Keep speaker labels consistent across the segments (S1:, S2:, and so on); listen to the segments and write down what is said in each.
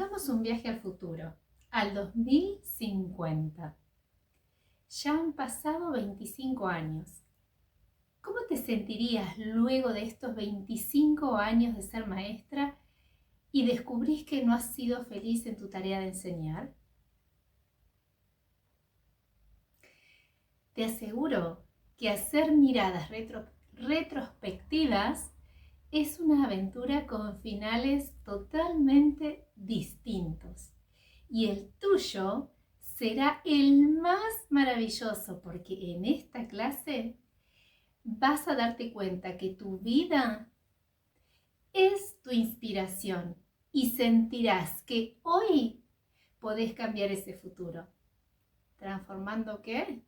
S1: Hagamos un viaje al futuro, al 2050. Ya han pasado 25 años. ¿Cómo te sentirías luego de estos 25 años de ser maestra y descubrís que no has sido feliz en tu tarea de enseñar? Te aseguro que hacer miradas retrospectivas es una aventura con finales totalmente distintos. Y el tuyo será el más maravilloso porque en esta clase vas a darte cuenta que tu vida es tu inspiración y sentirás que hoy podés cambiar ese futuro. ¿Transformando qué?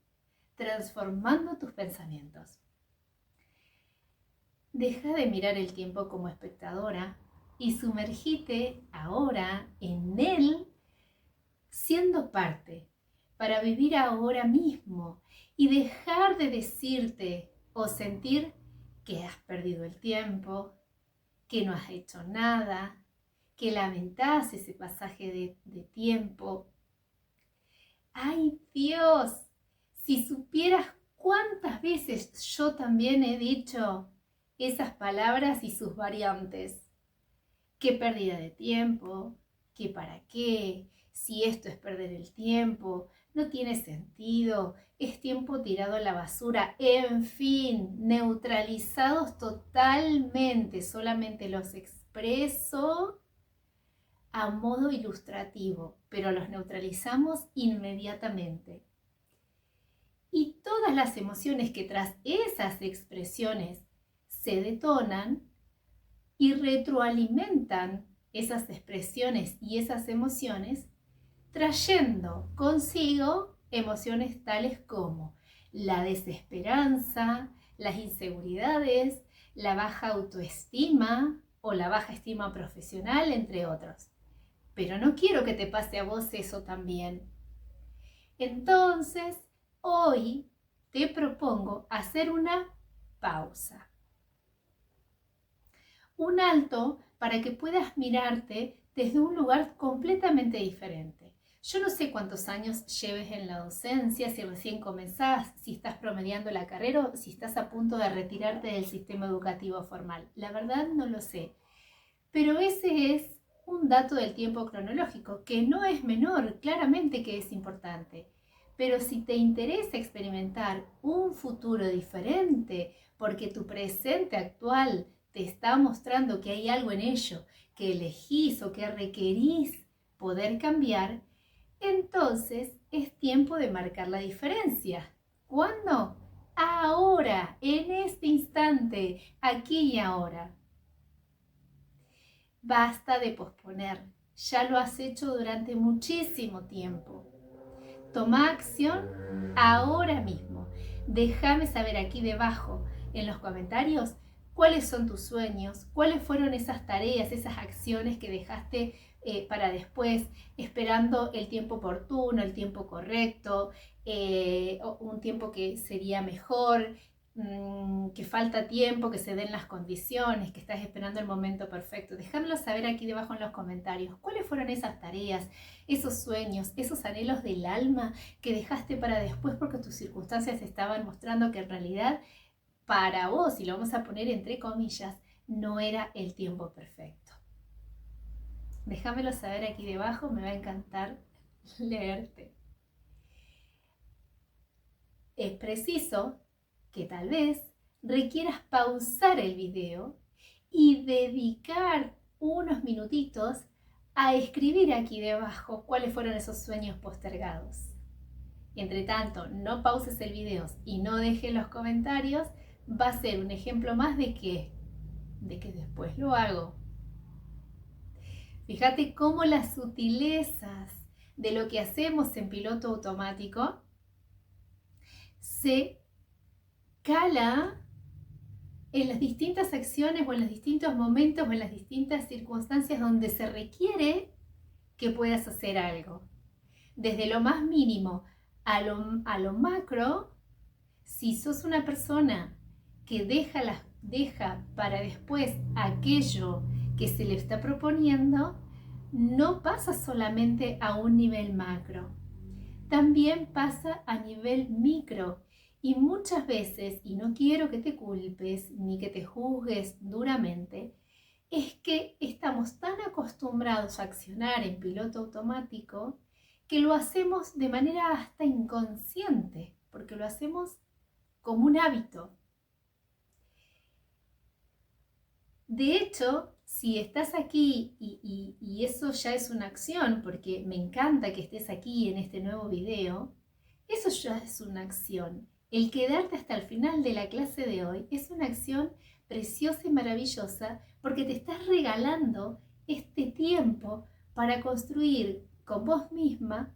S1: Transformando tus pensamientos. Deja de mirar el tiempo como espectadora y sumergite ahora en él siendo parte para vivir ahora mismo y dejar de decirte o sentir que has perdido el tiempo, que no has hecho nada, que lamentás ese pasaje de tiempo. ¡Ay, Dios! Si supieras cuántas veces yo también he dicho esas palabras y sus variantes. ¿Qué pérdida de tiempo? ¿Qué para qué? Si esto es perder el tiempo, no tiene sentido, es tiempo tirado a la basura, en fin, neutralizados totalmente, solamente los expreso a modo ilustrativo, pero los neutralizamos inmediatamente. Y todas las emociones que tras esas expresiones se detonan y retroalimentan esas expresiones y esas emociones, trayendo consigo emociones tales como la desesperanza, las inseguridades, la baja autoestima o la baja estima profesional, entre otros. Pero no quiero que te pase a vos eso también. Entonces, hoy te propongo hacer una pausa. Un alto para que puedas mirarte desde un lugar completamente diferente. Yo no sé cuántos años lleves en la docencia, si recién comenzás, si estás promediando la carrera o si estás a punto de retirarte del sistema educativo formal. La verdad no lo sé. Pero ese es un dato del tiempo cronológico, que no es menor, claramente que es importante. Pero si te interesa experimentar un futuro diferente, porque tu presente actual te está mostrando que hay algo en ello que elegís o que requerís poder cambiar, entonces es tiempo de marcar la diferencia. ¿Cuándo? Ahora, en este instante, aquí y ahora. Basta de posponer, ya lo has hecho durante muchísimo tiempo. Toma acción ahora mismo. Déjame saber aquí debajo en los comentarios cuáles son tus sueños, cuáles fueron esas tareas, esas acciones que dejaste para después, esperando el tiempo oportuno, el tiempo correcto, un tiempo que sería mejor, que falta tiempo, que se den las condiciones, que estás esperando el momento perfecto. Déjamelo saber aquí debajo en los comentarios. ¿Cuáles fueron esas tareas, esos sueños, esos anhelos del alma que dejaste para después porque tus circunstancias estaban mostrando que en realidad para vos, y lo vamos a poner entre comillas, no era el tiempo perfecto? Déjamelo saber aquí debajo, me va a encantar leerte. Es preciso que tal vez requieras pausar el video y dedicar unos minutitos a escribir aquí debajo cuáles fueron esos sueños postergados. Entre tanto, no pauses el video y no dejes los comentarios, va a ser un ejemplo más de que después lo hago. Fíjate cómo las sutilezas de lo que hacemos en piloto automático se cala en las distintas acciones o en los distintos momentos o en las distintas circunstancias donde se requiere que puedas hacer algo. Desde lo más mínimo a lo macro, si sos una persona que deja para después aquello que se le está proponiendo, no pasa solamente a un nivel macro, también pasa a nivel micro. Y muchas veces, y no quiero que te culpes ni que te juzgues duramente, es que estamos tan acostumbrados a accionar en piloto automático que lo hacemos de manera hasta inconsciente, porque lo hacemos como un hábito. De hecho, si estás aquí y eso ya es una acción, porque me encanta que estés aquí en este nuevo video, eso ya es una acción. El quedarte hasta el final de la clase de hoy es una acción preciosa y maravillosa porque te estás regalando este tiempo para construir con vos misma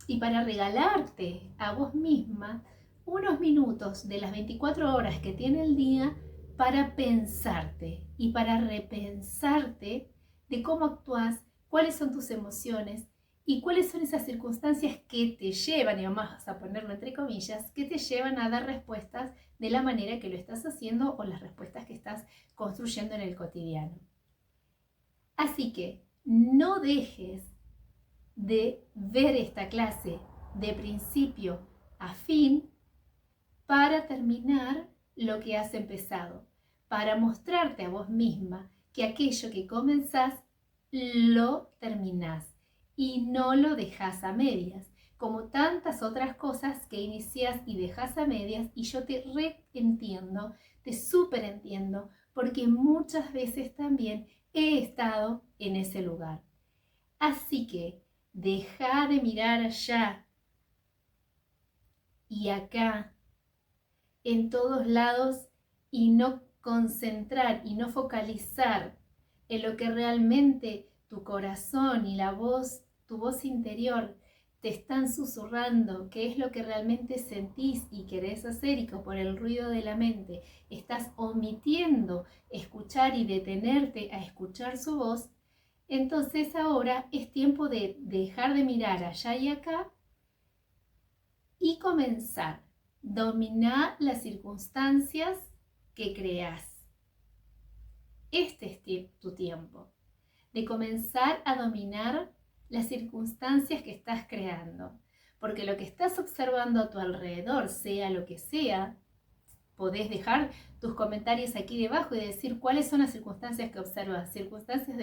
S1: y para regalarte a vos misma unos minutos de las 24 horas que tiene el día para pensarte y para repensarte de cómo actúas, cuáles son tus emociones y cuáles son esas circunstancias que te llevan, y vamos a ponerlo entre comillas, que te llevan a dar respuestas de la manera que lo estás haciendo o las respuestas que estás construyendo en el cotidiano. Así que no dejes de ver esta clase de principio a fin para terminar lo que has empezado, para mostrarte a vos misma que aquello que comenzás lo terminás y no lo dejás a medias, como tantas otras cosas que iniciás y dejás a medias, y yo te reentiendo, te súper entiendo, porque muchas veces también he estado en ese lugar. Así que deja de mirar allá y acá, en todos lados, y no concentrar y no focalizar en lo que realmente tu corazón y tu voz interior te están susurrando, qué es lo que realmente sentís y querés hacer, y que por el ruido de la mente estás omitiendo escuchar y detenerte a escuchar su voz. Entonces ahora es tiempo de dejar de mirar allá y acá y comenzar. Dominar las circunstancias que creas. Este es tu tiempo de comenzar a dominar las circunstancias que estás creando. Porque lo que estás observando a tu alrededor, sea lo que sea, podés dejar tus comentarios aquí debajo y decir cuáles son las circunstancias que observas. Circunstancias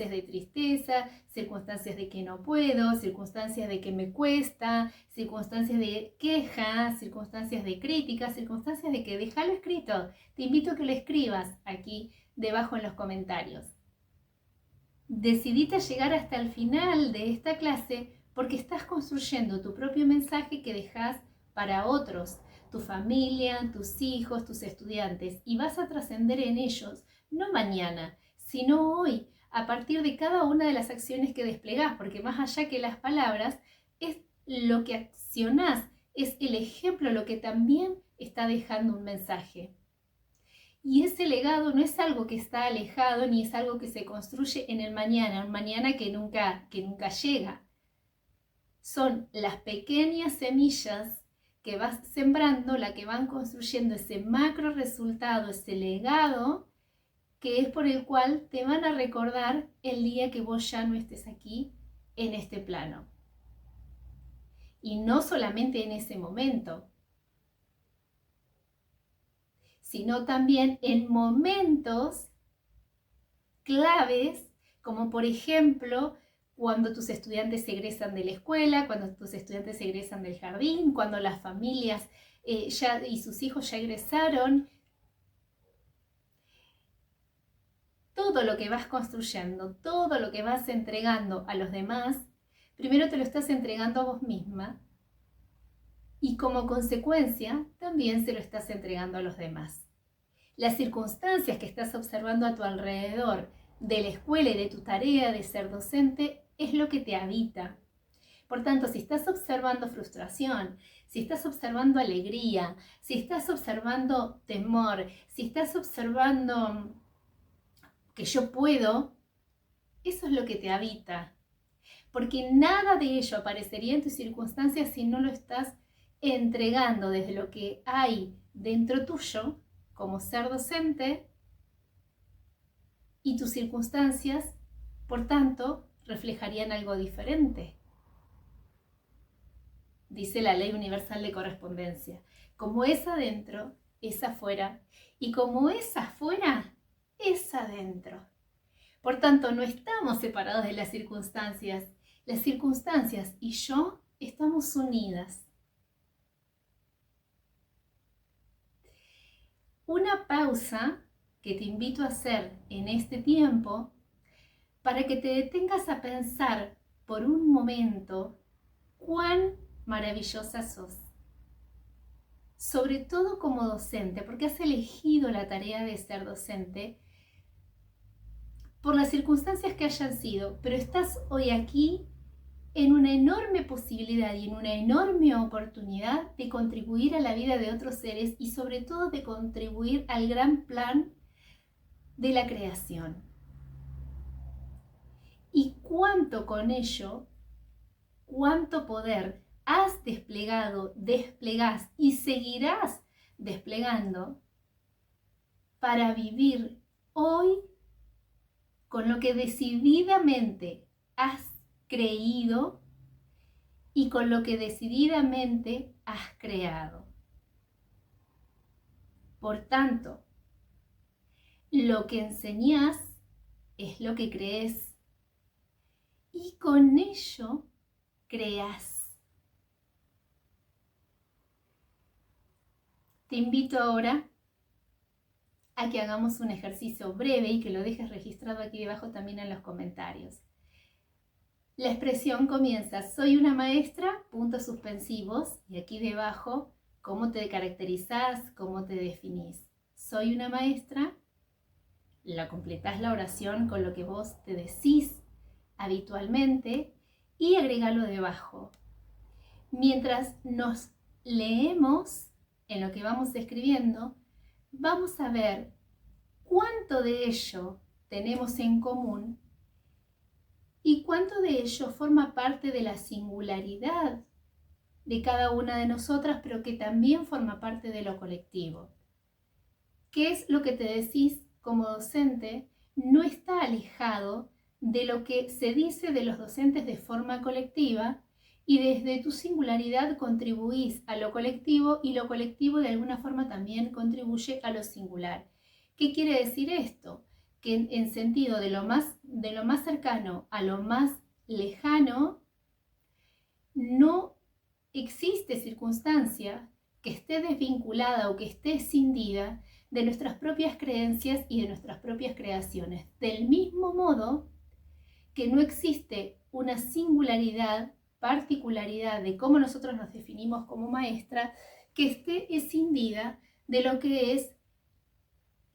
S1: de tristeza, circunstancias de que no puedo, circunstancias de que me cuesta, circunstancias de queja, circunstancias de crítica, circunstancias de que déjalo escrito. Te invito a que lo escribas aquí debajo en los comentarios. Decidite llegar hasta el final de esta clase porque estás construyendo tu propio mensaje que dejas para otros, tu familia, tus hijos, tus estudiantes, y vas a trascender en ellos, no mañana, sino hoy, a partir de cada una de las acciones que desplegás, porque más allá que las palabras, es lo que accionás, es el ejemplo lo que también está dejando un mensaje. Y ese legado no es algo que está alejado, ni es algo que se construye en el mañana, un mañana que nunca llega. Son las pequeñas semillas que vas sembrando, la que van construyendo ese macro resultado, ese legado, que es por el cual te van a recordar el día que vos ya no estés aquí en este plano. Y no solamente en ese momento, sino también en momentos claves, como por ejemplo cuando tus estudiantes egresan de la escuela, cuando tus estudiantes egresan del jardín, cuando las familias y sus hijos ya egresaron. Todo lo que vas construyendo, todo lo que vas entregando a los demás, primero te lo estás entregando a vos misma, y como consecuencia también se lo estás entregando a los demás. Las circunstancias que estás observando a tu alrededor de la escuela y de tu tarea de ser docente es lo que te habita. Por tanto, si estás observando frustración, si estás observando alegría, si estás observando temor, si estás observando que yo puedo, eso es lo que te habita. Porque nada de ello aparecería en tus circunstancias si no lo estás entregando desde lo que hay dentro tuyo como ser docente, y tus circunstancias Por tanto, reflejarían algo diferente. Dice la ley universal de correspondencia. Como es adentro, es afuera. Y como es afuera, es adentro. Por tanto, no estamos separados de las circunstancias. Las circunstancias y yo estamos unidas. Una pausa que te invito a hacer en este tiempo para que te detengas a pensar por un momento cuán maravillosa sos. Sobre todo como docente, porque has elegido la tarea de ser docente por las circunstancias que hayan sido, pero estás hoy aquí en una enorme posibilidad y en una enorme oportunidad de contribuir a la vida de otros seres y sobre todo de contribuir al gran plan de la creación. Y cuánto con ello, cuánto poder has desplegado, desplegás y seguirás desplegando para vivir hoy con lo que decididamente has creído y con lo que decididamente has creado. Por tanto, lo que enseñás es lo que crees y con ello creas. Te invito ahora a que hagamos un ejercicio breve y que lo dejes registrado aquí debajo también en los comentarios. La expresión comienza, soy una maestra, puntos suspensivos, y aquí debajo, cómo te caracterizás, cómo te definís. Soy una maestra, la completás la oración con lo que vos te decís habitualmente y agregalo debajo. Mientras nos leemos en lo que vamos escribiendo, vamos a ver cuánto de ello tenemos en común y cuánto de ello forma parte de la singularidad de cada una de nosotras, pero que también forma parte de lo colectivo. ¿Qué es lo que te decís como docente? No está alejado de lo que se dice de los docentes de forma colectiva y desde tu singularidad contribuís a lo colectivo y lo colectivo de alguna forma también contribuye a lo singular. ¿Qué quiere decir esto? Que en sentido de lo más cercano a lo más lejano, no existe circunstancia que esté desvinculada o que esté escindida de nuestras propias creencias y de nuestras propias creaciones. Del mismo modo que no existe una singularidad, particularidad de cómo nosotros nos definimos como maestra, que esté escindida de lo que es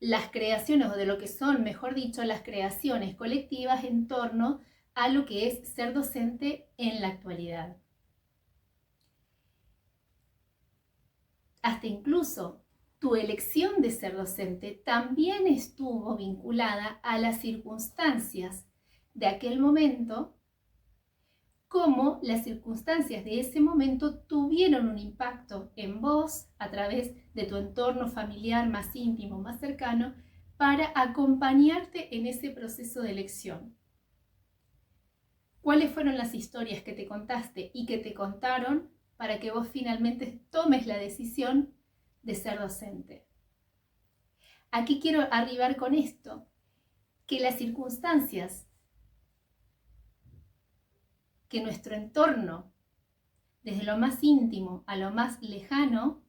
S1: las creaciones o de lo que son, mejor dicho, las creaciones colectivas en torno a lo que es ser docente en la actualidad. Hasta incluso tu elección de ser docente también estuvo vinculada a las circunstancias de aquel momento, como las circunstancias de ese momento tuvieron un impacto en vos a través de tu entorno familiar más íntimo, más cercano, para acompañarte en ese proceso de elección. ¿Cuáles fueron las historias que te contaste y que te contaron para que vos finalmente tomes la decisión de ser docente? Aquí quiero arribar con esto, que las circunstancias, que nuestro entorno, desde lo más íntimo a lo más lejano,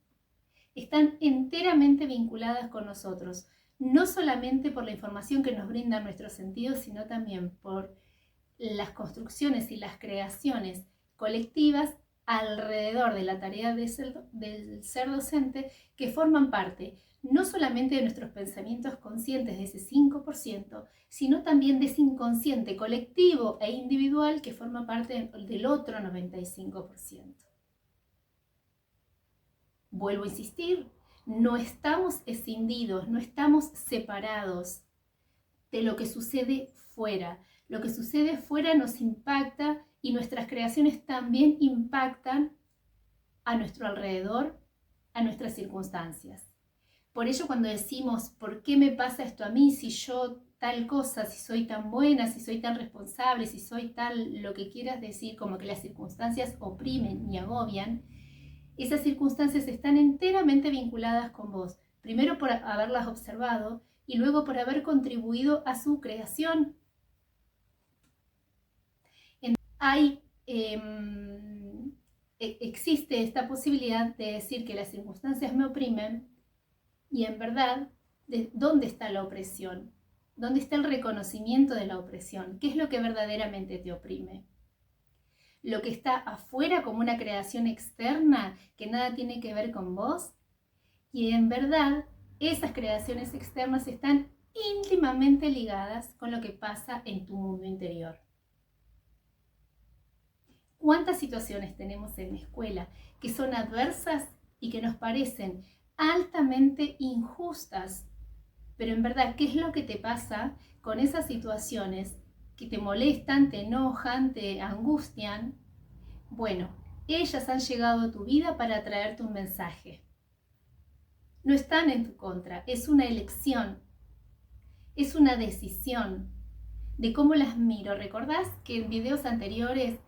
S1: están enteramente vinculadas con nosotros, no solamente por la información que nos brindan nuestros sentidos, sino también por las construcciones y las creaciones colectivas alrededor de la tarea del ser docente, que forman parte no solamente de nuestros pensamientos conscientes de ese 5%, sino también de ese inconsciente colectivo e individual que forma parte del otro 95%. Vuelvo a insistir, no estamos escindidos, no estamos separados de lo que sucede fuera. Lo que sucede fuera nos impacta y nuestras creaciones también impactan a nuestro alrededor, a nuestras circunstancias. Por ello, cuando decimos, ¿por qué me pasa esto a mí si yo tal cosa, si soy tan buena, si soy tan responsable, si soy tal, lo que quieras decir, como que las circunstancias oprimen y agobian, esas circunstancias están enteramente vinculadas con vos. Primero por haberlas observado y luego por haber contribuido a su creación. Existe esta posibilidad de decir que las circunstancias me oprimen y en verdad, ¿dónde está la opresión? ¿Dónde está el reconocimiento de la opresión? ¿Qué es lo que verdaderamente te oprime? ¿Lo que está afuera como una creación externa que nada tiene que ver con vos? Y en verdad, esas creaciones externas están íntimamente ligadas con lo que pasa en tu mundo interior. ¿Cuántas situaciones tenemos en la escuela que son adversas y que nos parecen altamente injustas? Pero en verdad, ¿qué es lo que te pasa con esas situaciones que te molestan, te enojan, te angustian? Bueno, ellas han llegado a tu vida para traerte un mensaje. No están en tu contra, es una elección, es una decisión de cómo las miro. ¿Recordás que en videos anteriores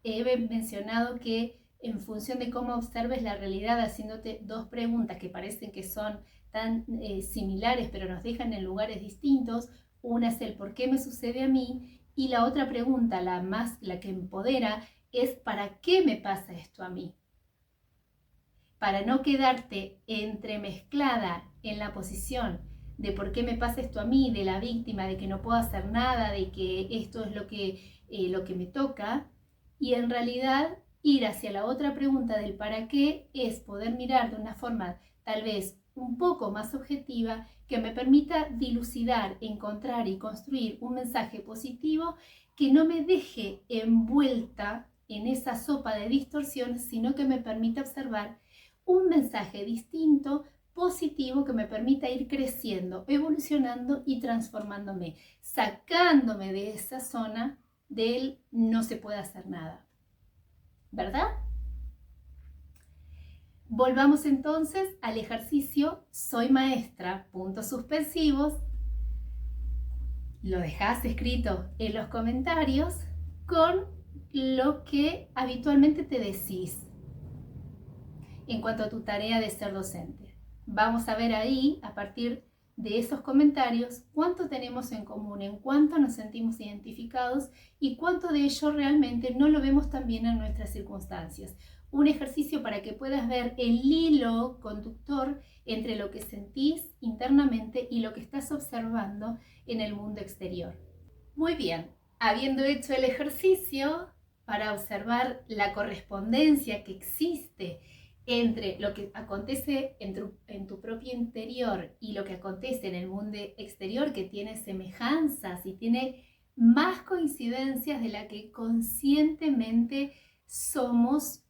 S1: he mencionado que en función de cómo observes la realidad, haciéndote dos preguntas que parecen que son tan similares pero nos dejan en lugares distintos? Una es el por qué me sucede a mí y la otra pregunta, la que empodera, es ¿para qué me pasa esto a mí? Para no quedarte entremezclada en la posición de por qué me pasa esto a mí, de la víctima, de que no puedo hacer nada, de que esto es lo que me toca, y en realidad ir hacia la otra pregunta del para qué es poder mirar de una forma tal vez un poco más objetiva que me permita dilucidar, encontrar y construir un mensaje positivo que no me deje envuelta en esa sopa de distorsión, sino que me permita observar un mensaje distinto, positivo, que me permita ir creciendo, evolucionando y transformándome, sacándome de esa zona del no se puede hacer nada. ¿Verdad? Volvamos entonces al ejercicio soy maestra, puntos suspensivos. Lo dejás escrito en los comentarios con lo que habitualmente te decís en cuanto a tu tarea de ser docente. Vamos a ver ahí, a partir de esos comentarios, cuánto tenemos en común, en cuánto nos sentimos identificados y cuánto de ello realmente no lo vemos tan bien en nuestras circunstancias. Un ejercicio para que puedas ver el hilo conductor entre lo que sentís internamente y lo que estás observando en el mundo exterior. Muy bien, habiendo hecho el ejercicio para observar la correspondencia que existe entre lo que acontece en tu propio interior y lo que acontece en el mundo exterior, que tiene semejanzas y tiene más coincidencias de la que conscientemente estamos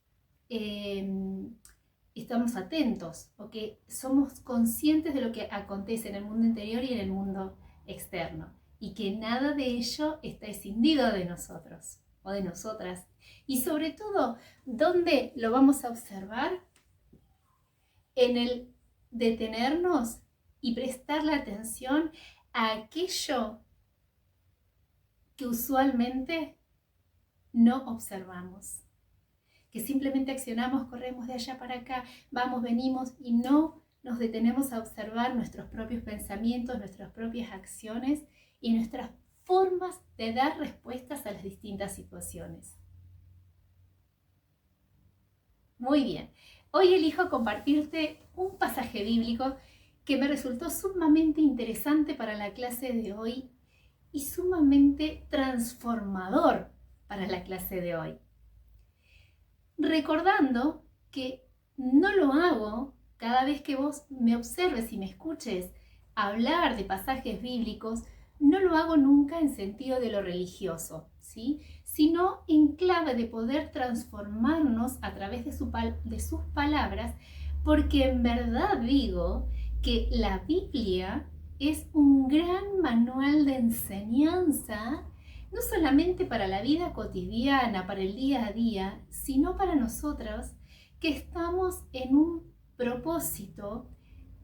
S1: atentos, o que somos conscientes de lo que acontece en el mundo interior y en el mundo externo, y que nada de ello está escindido de nosotros o de nosotras. Y sobre todo, ¿dónde lo vamos a observar? En el detenernos y prestarle atención a aquello que usualmente no observamos, que simplemente accionamos, corremos de allá para acá, vamos, venimos y no nos detenemos a observar nuestros propios pensamientos, nuestras propias acciones y nuestras formas de dar respuestas a las distintas situaciones. Muy bien, hoy elijo compartirte un pasaje bíblico que me resultó sumamente interesante para la clase de hoy y sumamente transformador para la clase de hoy. Recordando que no lo hago cada vez que vos me observes y me escuches hablar de pasajes bíblicos, no lo hago nunca en sentido de lo religioso, ¿sí? Sino en clave de poder transformarnos a través de sus palabras, porque en verdad digo que la Biblia es un gran manual de enseñanza, no solamente para la vida cotidiana, para el día a día, sino para nosotros que estamos en un propósito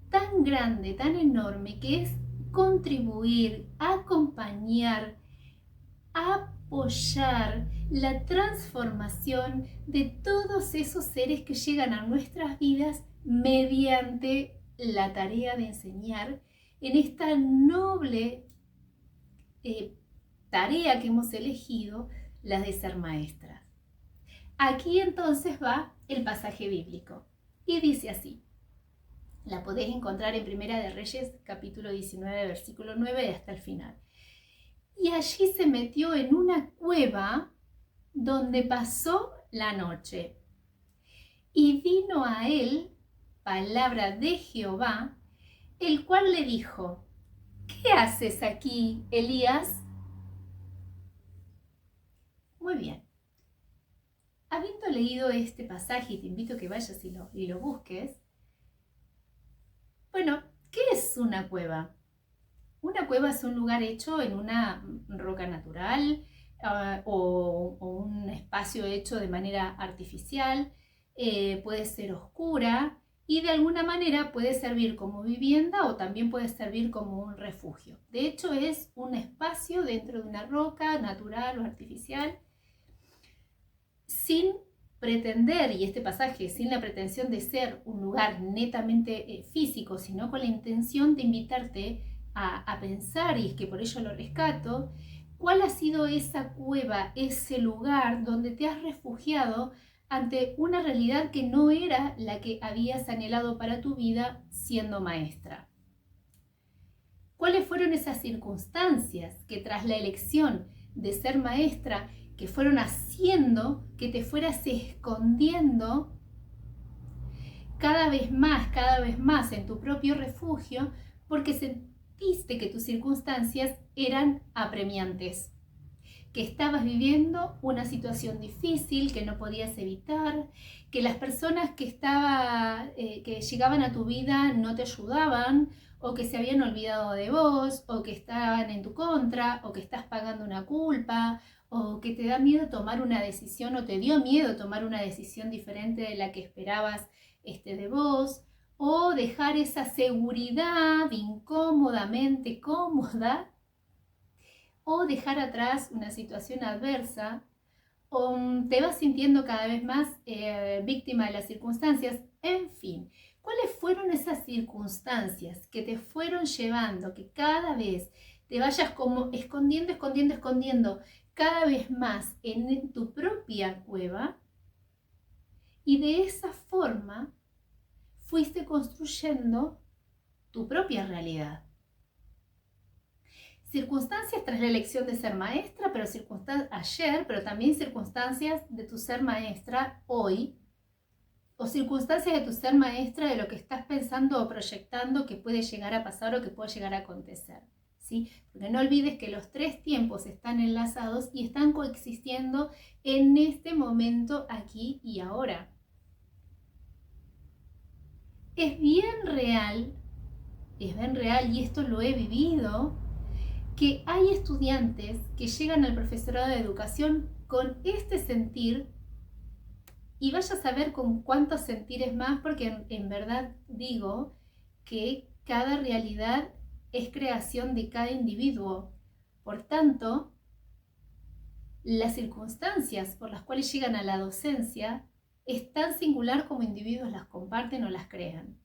S1: tan grande, tan enorme, que es contribuir, acompañar, apoyar la transformación de todos esos seres que llegan a nuestras vidas mediante la tarea de enseñar en esta noble tarea que hemos elegido, la de ser maestras. Aquí entonces va el pasaje bíblico y dice así. La podés encontrar en Primera de Reyes, capítulo 19, versículo 9 hasta el final. Y allí se metió en una cueva donde pasó la noche. Y vino a él palabra de Jehová, el cual le dijo: ¿qué haces aquí, Elías? Muy bien. Habiendo leído este pasaje, y te invito a que vayas y lo busques, bueno, ¿qué es una cueva? Una cueva es un lugar hecho en una roca natural o un espacio hecho de manera artificial, puede ser oscura y de alguna manera puede servir como vivienda o también puede servir como un refugio. De hecho, es un espacio dentro de una roca natural o artificial sin pretender, y este pasaje sin la pretensión de ser un lugar netamente físico, sino con la intención de invitarte a pensar, y es que por ello lo rescato, cuál ha sido esa cueva, ese lugar donde te has refugiado ante una realidad que no era la que habías anhelado para tu vida siendo maestra. ¿Cuáles fueron esas circunstancias que tras la elección de ser maestra que fueron haciendo que te fueras escondiendo cada vez más en tu propio refugio porque sentiste que tus circunstancias eran apremiantes, que estabas viviendo una situación difícil que no podías evitar, que las personas que llegaban a tu vida no te ayudaban, o que se habían olvidado de vos, o que estaban en tu contra, o que estás pagando una culpa, o que te da miedo tomar una decisión, o te dio miedo tomar una decisión diferente de la que esperabas de vos, o dejar esa seguridad incómodamente cómoda, o dejar atrás una situación adversa, o te vas sintiendo cada vez más víctima de las circunstancias. En fin, ¿cuáles fueron esas circunstancias que te fueron llevando que cada vez te vayas como escondiendo cada vez más en tu propia cueva? Y de esa forma fuiste construyendo tu propia realidad. Circunstancias tras la elección de ser maestra, pero ayer, pero también circunstancias de tu ser maestra hoy, o circunstancias de tu ser maestra de lo que estás pensando o proyectando que puede llegar a pasar o que puede llegar a acontecer, ¿sí? Porque no olvides que los tres tiempos están enlazados y están coexistiendo en este momento, aquí y ahora. Es bien real, y esto lo he vivido, que hay estudiantes que llegan al profesorado de educación con este sentir, y vaya a saber con cuántos sentires más, porque en verdad digo que cada realidad es creación de cada individuo. Por tanto, las circunstancias por las cuales llegan a la docencia es tan singular como individuos las comparten o las crean.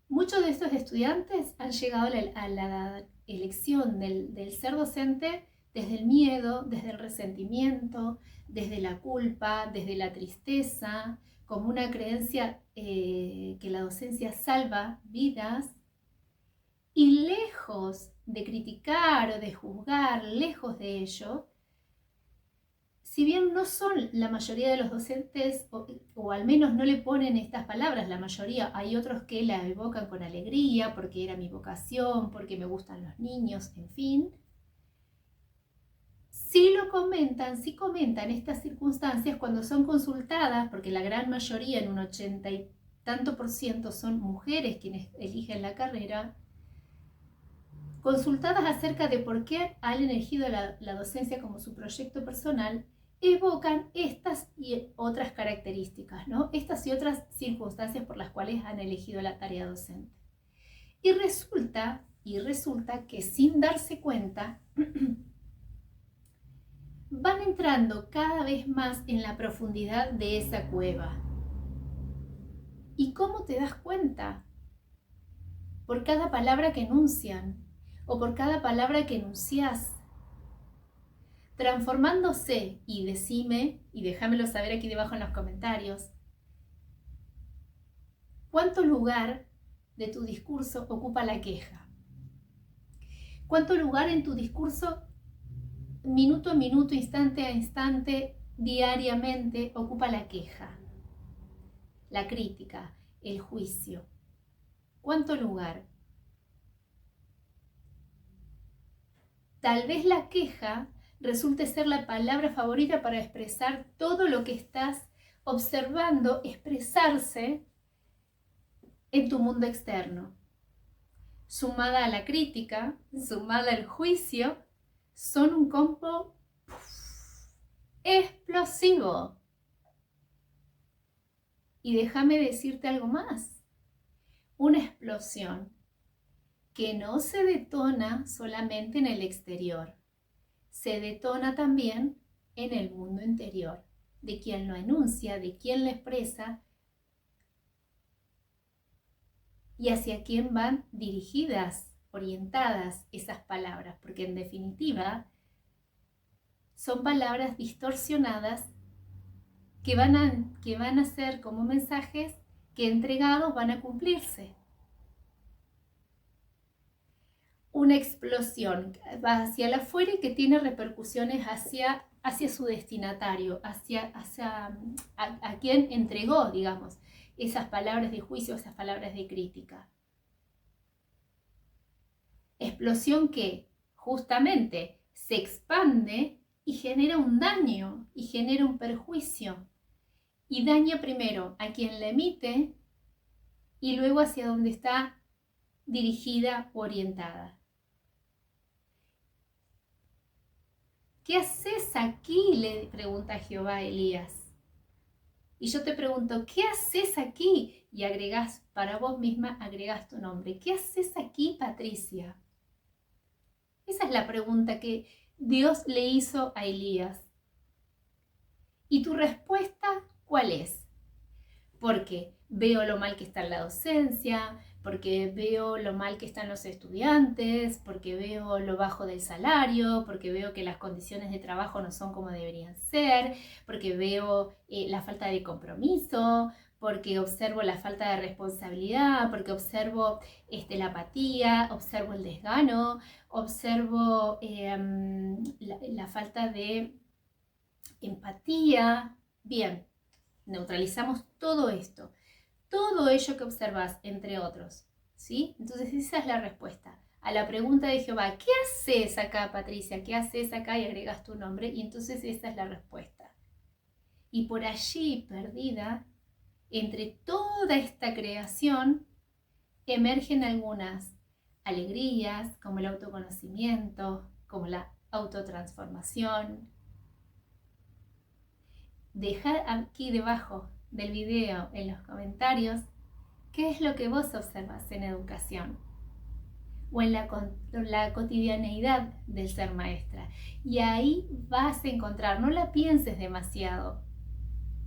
S1: Muchos de estos estudiantes han llegado a la elección del ser docente desde el miedo, desde el resentimiento, desde la culpa, desde la tristeza, como una creencia que la docencia salva vidas. Y lejos de criticar o de juzgar, lejos de ello, si bien no son la mayoría de los docentes, o al menos no le ponen estas palabras, la mayoría, hay otros que la evocan con alegría, porque era mi vocación, porque me gustan los niños, en fin. Sí comentan estas circunstancias cuando son consultadas, porque la gran mayoría, en un 80 y tanto %, son mujeres quienes eligen la carrera, consultadas acerca de por qué han elegido la docencia como su proyecto personal, evocan estas y otras características, ¿no? Estas y otras circunstancias por las cuales han elegido la tarea docente. Y resulta Y resulta que sin darse cuenta, van entrando cada vez más en la profundidad de esa cueva. ¿Y cómo te das cuenta? Por cada palabra que enuncian o por cada palabra que enuncias, transformándose. Y decime, y déjamelo saber aquí debajo en los comentarios, ¿cuánto lugar de tu discurso ocupa la queja? ¿Cuánto lugar en tu discurso, minuto a minuto, instante a instante, diariamente, ocupa la queja, la crítica, el juicio? ¿Cuánto lugar? Tal vez la queja resulte ser la palabra favorita para expresar todo lo que estás observando expresarse en tu mundo externo. Sumada a la crítica, sumada al juicio, son un combo explosivo. Y déjame decirte algo más. Una explosión que no se detona solamente en el exterior, se detona también en el mundo interior, de quien lo enuncia, de quien lo expresa y hacia quién van dirigidas, orientadas esas palabras, porque en definitiva son palabras distorsionadas que van a ser como mensajes que entregados van a cumplirse. Una explosión va hacia el afuera y que tiene repercusiones hacia su destinatario, hacia a quien entregó, digamos, esas palabras de juicio, esas palabras de crítica. Explosión que justamente se expande y genera un daño y genera un perjuicio. Y daña primero a quien la emite y luego hacia donde está dirigida o orientada. ¿Qué haces aquí?, le pregunta Jehová a Elías. Y yo te pregunto, ¿qué haces aquí? Y agregás, para vos misma, agregás tu nombre. ¿Qué haces aquí, Patricia? Esa es la pregunta que Dios le hizo a Elías. ¿Y tu respuesta cuál es? Porque veo lo mal que está en la docencia, porque veo lo mal que están los estudiantes, porque veo lo bajo del salario, porque veo que las condiciones de trabajo no son como deberían ser, porque veo la falta de compromiso, porque observo la falta de responsabilidad, porque observo la apatía, observo el desgano, observo la falta de empatía. Bien, neutralizamos todo esto. Todo ello que observas, entre otros, ¿sí? Entonces esa es la respuesta a la pregunta de Jehová. ¿Qué haces acá, Patricia? ¿Qué haces acá? Y agregas tu nombre y entonces esa es la respuesta. Y por allí, perdida, entre toda esta creación, emergen algunas alegrías, como el autoconocimiento, como la autotransformación. Dejad aquí debajo del video, en los comentarios, ¿qué es lo que vos observas en educación o en la cotidianeidad del ser maestra? Y ahí vas a encontrar, no la pienses demasiado,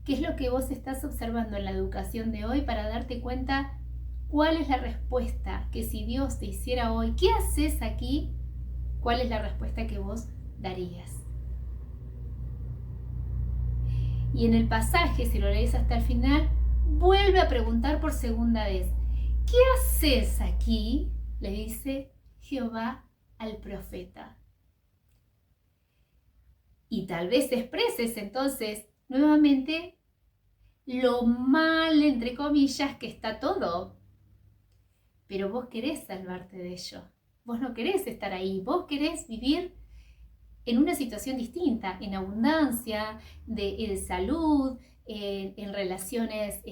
S1: qué es lo que vos estás observando en la educación de hoy para darte cuenta cuál es la respuesta que si Dios te hiciera hoy, ¿qué haces aquí? ¿Cuál es la respuesta que vos darías? Y en el pasaje, si lo lees hasta el final, vuelve a preguntar por segunda vez, ¿qué haces aquí?, le dice Jehová al profeta. Y tal vez expreses entonces nuevamente lo mal, entre comillas, que está todo. Pero vos querés salvarte de ello. Vos no querés estar ahí. Vos querés vivir en una situación distinta, en abundancia, de salud, en relaciones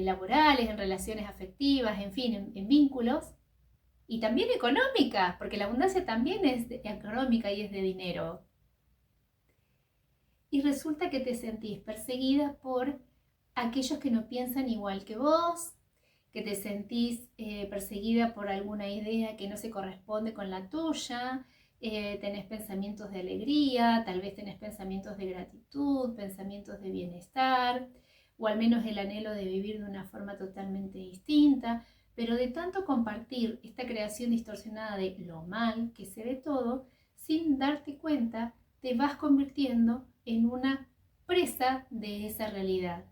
S1: laborales, en relaciones afectivas, en fin, en vínculos. Y también económica, porque la abundancia también es económica y es de dinero. Y resulta que te sentís perseguida por aquellos que no piensan igual que vos, que te sentís perseguida por alguna idea que no se corresponde con la tuya, tenés pensamientos de alegría, tal vez tenés pensamientos de gratitud, pensamientos de bienestar, o al menos el anhelo de vivir de una forma totalmente distinta, pero de tanto compartir esta creación distorsionada de lo mal que se ve todo, sin darte cuenta, te vas convirtiendo en una presa de esa realidad.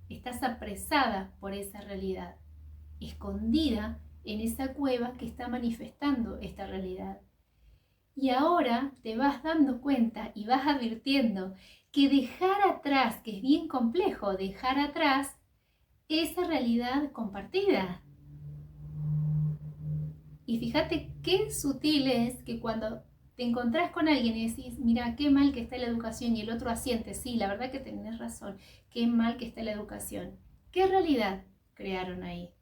S1: Estás apresada por esa realidad, escondida en esa cueva que está manifestando esta realidad. Y ahora te vas dando cuenta y vas advirtiendo que dejar atrás, que es bien complejo, dejar atrás esa realidad compartida. Y fíjate qué sutil es que cuando te encontrás con alguien y decís, mira, qué mal que está la educación, y el otro asiente, sí, la verdad que tenés razón, qué mal que está la educación. ¿Qué realidad crearon ahí?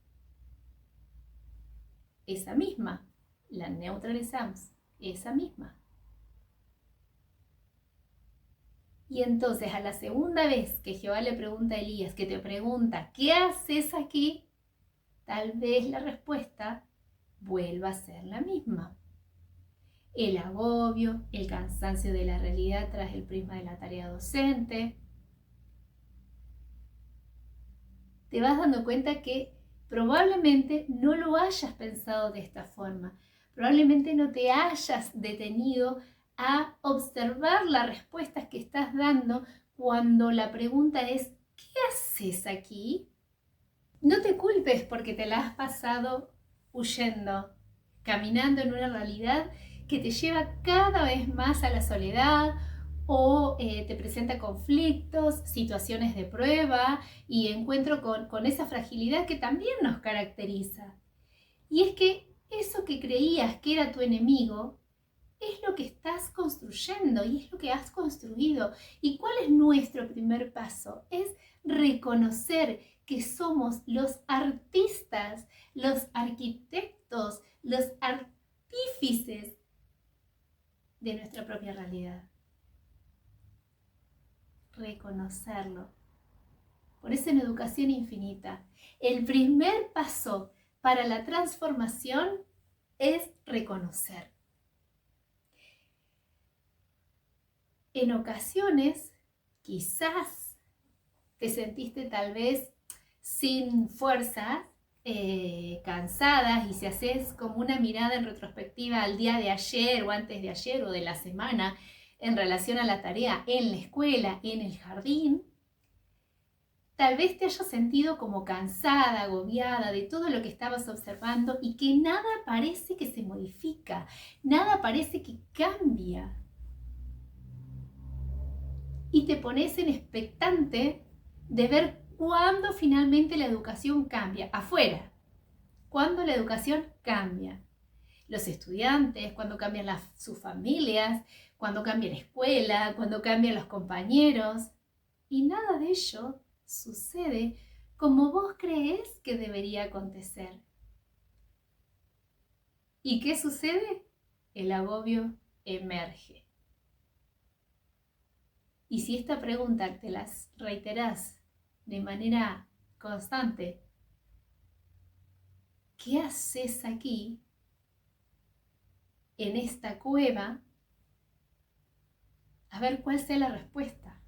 S1: Esa misma, la neutralizamos, esa misma. Y entonces a la segunda vez que Jehová le pregunta a Elías, que te pregunta, ¿qué haces aquí? Tal vez la respuesta vuelva a ser la misma. El agobio, el cansancio de la realidad tras el prisma de la tarea docente. Te vas dando cuenta que probablemente no lo hayas pensado de esta forma. Probablemente no te hayas detenido a observar las respuestas que estás dando cuando la pregunta es, ¿qué haces aquí? No te culpes porque te la has pasado huyendo, caminando en una realidad que te lleva cada vez más a la soledad o te presenta conflictos, situaciones de prueba y encuentro con esa fragilidad que también nos caracteriza. Y es que eso que creías que era tu enemigo es lo que estás construyendo y es lo que has construido. ¿Y cuál es nuestro primer paso? Es reconocer que somos los artistas, los arquitectos, los artífices de nuestra propia realidad. Reconocerlo. Por eso en Educación Infinita, el primer paso para la transformación es reconocer. En ocasiones, quizás te sentiste tal vez sin fuerzas, cansadas, y si haces como una mirada en retrospectiva al día de ayer o antes de ayer o de la semana en relación a la tarea en la escuela, en el jardín, tal vez te hayas sentido como cansada, agobiada de todo lo que estabas observando y que nada parece que se modifica, nada parece que cambia. Y te pones en expectante de ver cuándo finalmente la educación cambia, afuera, cuándo la educación cambia. Los estudiantes, cuando cambian sus familias, cuando cambia la escuela, cuando cambian los compañeros. Y nada de ello sucede como vos crees que debería acontecer. ¿Y qué sucede? El agobio emerge. Y si esta pregunta te las reiterás de manera constante, ¿qué haces aquí, en esta cueva? A ver cuál sea la respuesta.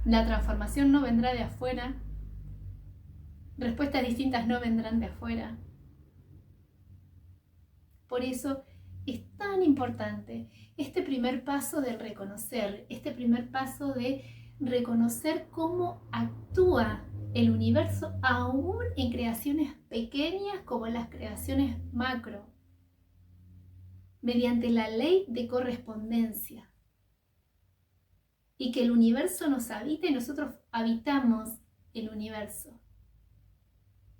S1: La transformación no vendrá de afuera, respuestas distintas no vendrán de afuera. Por eso es tan importante este primer paso del reconocer, este primer paso de reconocer cómo actúa el universo aún en creaciones pequeñas como las creaciones macro, mediante la ley de correspondencia. Y que el universo nos habita y nosotros habitamos el universo.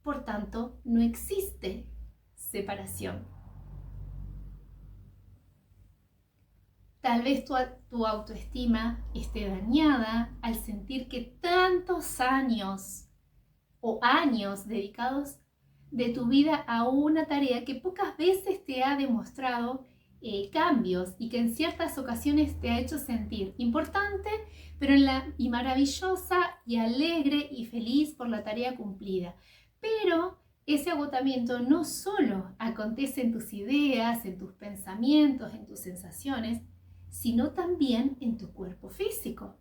S1: Por tanto, no existe separación. Tal vez tu autoestima esté dañada al sentir que tantos años o años dedicados de tu vida a una tarea que pocas veces te ha demostrado cambios y que en ciertas ocasiones te ha hecho sentir importante, y maravillosa y alegre y feliz por la tarea cumplida. Pero ese agotamiento no solo acontece en tus ideas, en tus pensamientos, en tus sensaciones, sino también en tu cuerpo físico.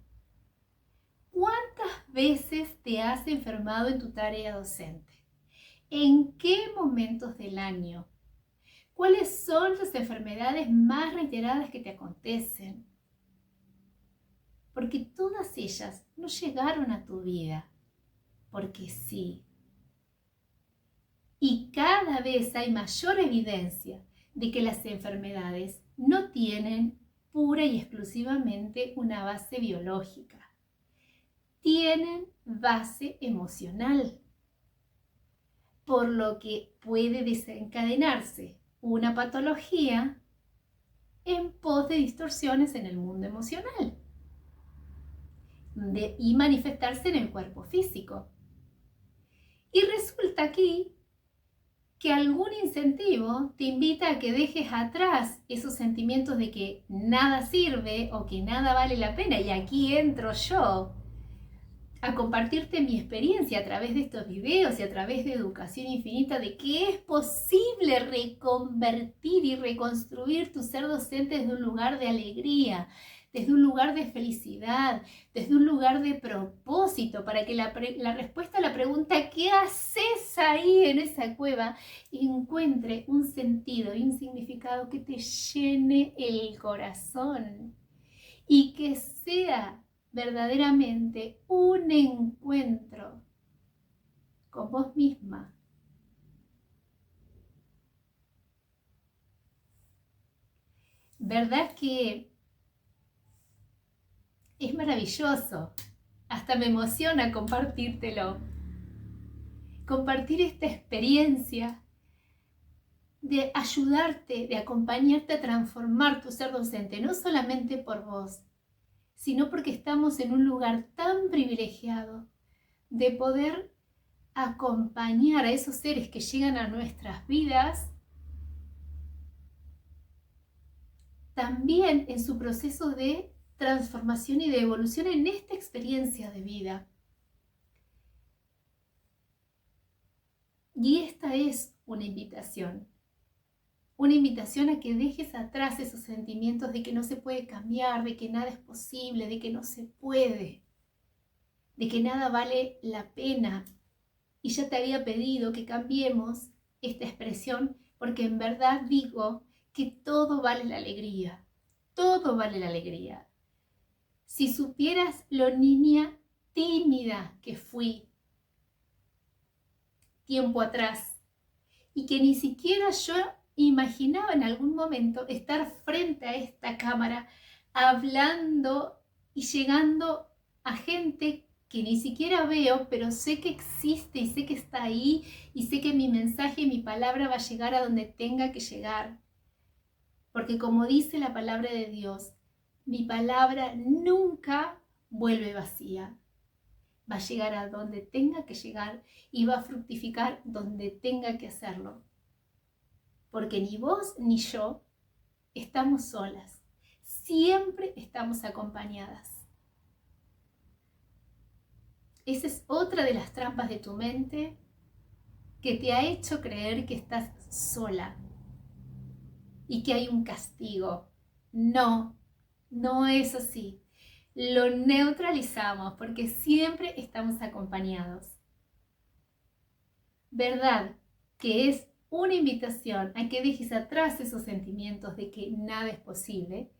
S1: ¿Cuántas veces te has enfermado en tu tarea docente? ¿En qué momentos del año? ¿Cuáles son las enfermedades más reiteradas que te acontecen? Porque todas ellas no llegaron a tu vida, porque sí. Y cada vez hay mayor evidencia de que las enfermedades no tienen pura y exclusivamente una base biológica. Tienen base emocional, por lo que puede desencadenarse una patología en pos de distorsiones en el mundo emocional y manifestarse en el cuerpo físico. Y resulta aquí que algún incentivo te invita a que dejes atrás esos sentimientos de que nada sirve o que nada vale la pena. Y aquí entro yo a compartirte mi experiencia a través de estos videos y a través de Educación Infinita, de que es posible reconvertir y reconstruir tu ser docente desde un lugar de alegría, desde un lugar de felicidad, desde un lugar de propósito, para que la respuesta a la pregunta ¿qué haces ahí en esa cueva? Encuentre un sentido y un significado que te llene el corazón y que sea verdaderamente un encuentro con vos misma. ¿Verdad que es maravilloso? Hasta me emociona compartírtelo. Compartir esta experiencia de ayudarte, de acompañarte a transformar tu ser docente, no solamente por vos, sino porque estamos en un lugar tan privilegiado de poder acompañar a esos seres que llegan a nuestras vidas también en su proceso de transformación y de evolución en esta experiencia de vida. Y esta es una invitación a que dejes atrás esos sentimientos de que no se puede cambiar, de que nada es posible, de que no se puede, de que nada vale la pena. Y ya te había pedido que cambiemos esta expresión, porque en verdad digo que todo vale la alegría, todo vale la alegría. Si supieras lo niña tímida que fui tiempo atrás y que ni siquiera yo imaginaba en algún momento estar frente a esta cámara hablando y llegando a gente que ni siquiera veo, pero sé que existe y sé que está ahí y sé que mi mensaje y mi palabra va a llegar a donde tenga que llegar. Porque como dice la palabra de Dios, mi palabra nunca vuelve vacía. Va a llegar a donde tenga que llegar y va a fructificar donde tenga que hacerlo. Porque ni vos ni yo estamos solas. Siempre estamos acompañadas. Esa es otra de las trampas de tu mente que te ha hecho creer que estás sola y que hay un castigo. No, no es así. Lo neutralizamos porque siempre estamos acompañados. ¿Verdad? Que es una invitación a que dejes atrás esos sentimientos de que nada es posible